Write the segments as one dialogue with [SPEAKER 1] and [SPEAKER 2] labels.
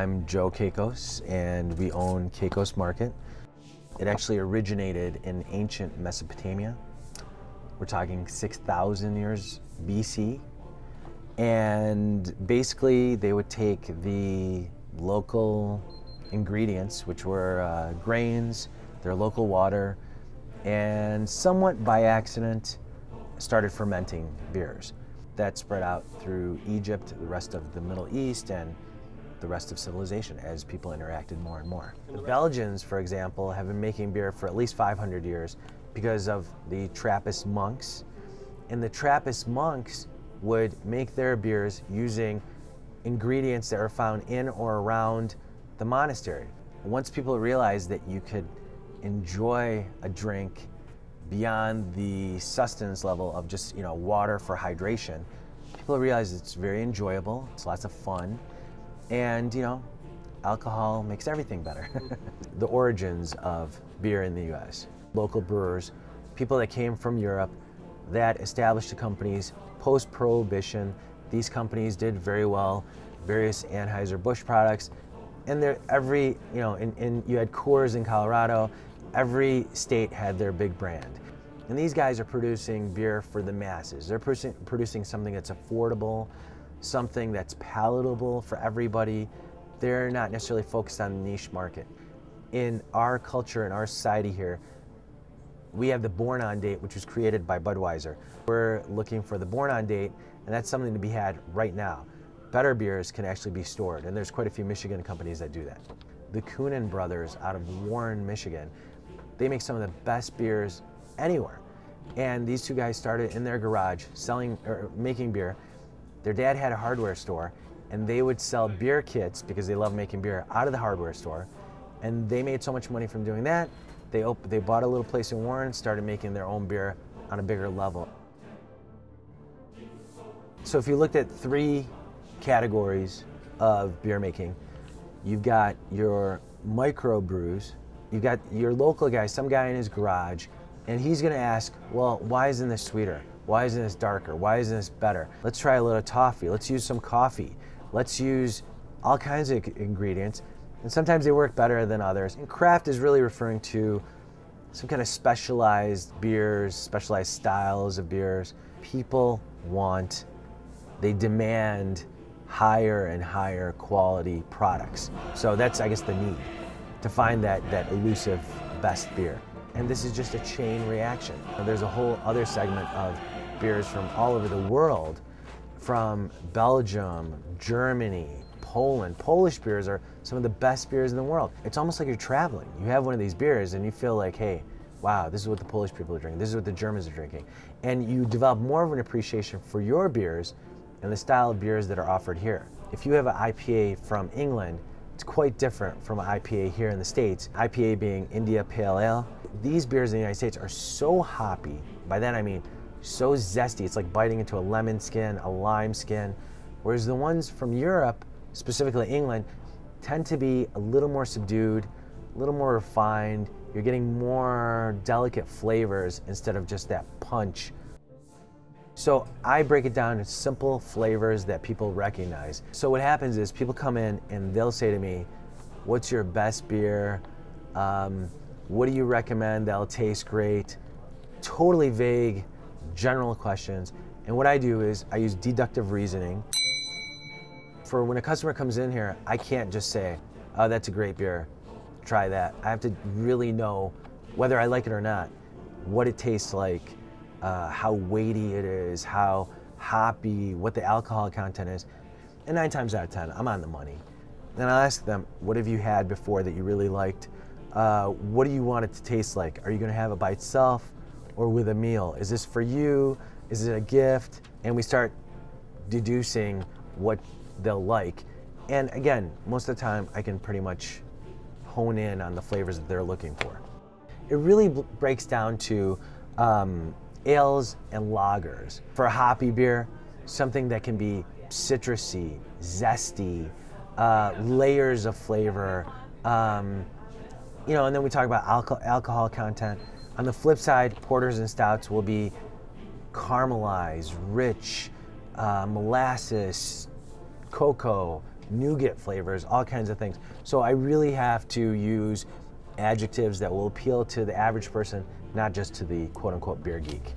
[SPEAKER 1] I'm Joe Kakos, and we own Kakos Market. It actually originated in ancient Mesopotamia. We're talking 6,000 years BC. And basically, they would take the local ingredients, which were grains, their local water, and somewhat by accident, started fermenting beers. That spread out through Egypt, the rest of the Middle East, and the rest of civilization as people interacted more and more. The Belgians, for example, have been making beer for at least 500 years because of the Trappist monks. And the Trappist monks would make their beers using ingredients that are found in or around the monastery. Once people realized that you could enjoy a drink beyond the sustenance level of just, water for hydration, people realized it's very enjoyable, it's lots of fun, and, alcohol makes everything better. The origins of beer in the US. Local brewers, people that came from Europe that established the companies post-Prohibition. These companies did very well, various Anheuser-Busch products, and you had Coors in Colorado. Every state had their big brand. And these guys are producing beer for the masses. They're producing something that's affordable, something that's palatable for everybody. They're not necessarily focused on the niche market. In our culture, in our society here, we have the Born On Date, which was created by Budweiser. We're looking for the Born On Date, and that's something to be had right now. Better beers can actually be stored, and there's quite a few Michigan companies that do that. The Coonan brothers out of Warren, Michigan, they make some of the best beers anywhere. And these two guys started in their garage making beer. Their dad had a hardware store, and they would sell beer kits because they love making beer out of the hardware store. And they made so much money from doing that, they bought a little place in Warren, started making their own beer on a bigger level. So if you looked at three categories of beer making, you've got your microbrews, you've got your local guy, some guy in his garage, and he's gonna ask, well, why isn't this sweeter? Why isn't this darker? Why isn't this better? Let's try a little toffee. Let's use some coffee. Let's use all kinds of ingredients. And sometimes they work better than others. And craft is really referring to some kind of specialized beers, specialized styles of beers. People they demand higher and higher quality products. So that's, I guess, the need to find that elusive best beer. And this is just a chain reaction. There's a whole other segment of beers from all over the world, from Belgium, Germany, Poland. Polish beers are some of the best beers in the world. It's almost like you're traveling. You have one of these beers and you feel like, hey, wow, this is what the Polish people are drinking. This is what the Germans are drinking. And you develop more of an appreciation for your beers and the style of beers that are offered here. If you have an IPA from England, it's quite different from an IPA here in the States. IPA being India Pale Ale. These beers in the United States are so hoppy. By that I mean so zesty. It's like biting into a lemon skin, a lime skin. Whereas the ones from Europe, specifically England, tend to be a little more subdued, a little more refined. You're getting more delicate flavors instead of just that punch. So I break it down to simple flavors that people recognize. So what happens is people come in and they'll say to me, what's your best beer? What do you recommend that'll taste great? Totally vague, general questions. And what I do is I use deductive reasoning. For when a customer comes in here, I can't just say, oh, that's a great beer, try that. I have to really know whether I like it or not, what it tastes like, how weighty it is, how hoppy, what the alcohol content is. And 9 times out of 10, I'm on the money. Then I'll ask them, what have you had before that you really liked? What do you want it to taste like? Are you gonna have it by itself or with a meal? Is this for you? Is it a gift? And we start deducing what they'll like. And again, most of the time I can pretty much hone in on the flavors that they're looking for. It really breaks down to ales and lagers. For a hoppy beer, something that can be citrusy, zesty, layers of flavor, and then we talk about alcohol content. On the flip side, porters and stouts will be caramelized, rich, molasses, cocoa, nougat flavors, all kinds of things. So I really have to use adjectives that will appeal to the average person, not just to the quote-unquote beer geek.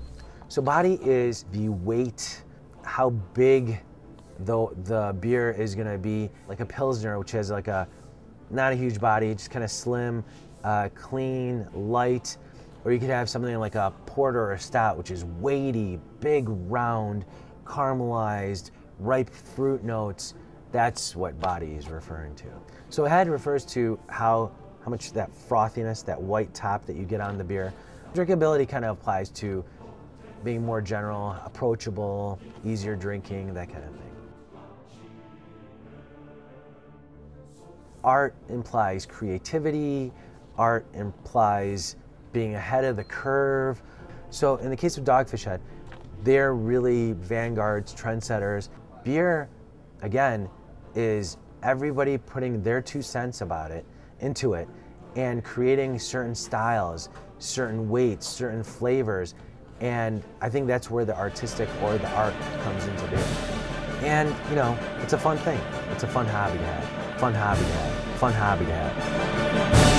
[SPEAKER 1] So body is the weight, how big the beer is going to be. Like a Pilsner, which has like not a huge body, just kind of slim, clean, light. Or you could have something like a porter or a stout, which is weighty, big, round, caramelized, ripe fruit notes. That's what body is referring to. So head refers to how much that frothiness, that white top that you get on the beer. Drinkability kind of applies to being more general, approachable, easier drinking, that kind of thing. Art implies creativity. Art implies being ahead of the curve. So in the case of Dogfish Head, they're really vanguards, trendsetters. Beer, again, is everybody putting their 2 cents into it and creating certain styles, certain weights, certain flavors. And I think that's where the artistic or the art comes into being. And, you know, it's a fun thing. It's a fun hobby to have. Fun hobby to have. Fun hobby to have.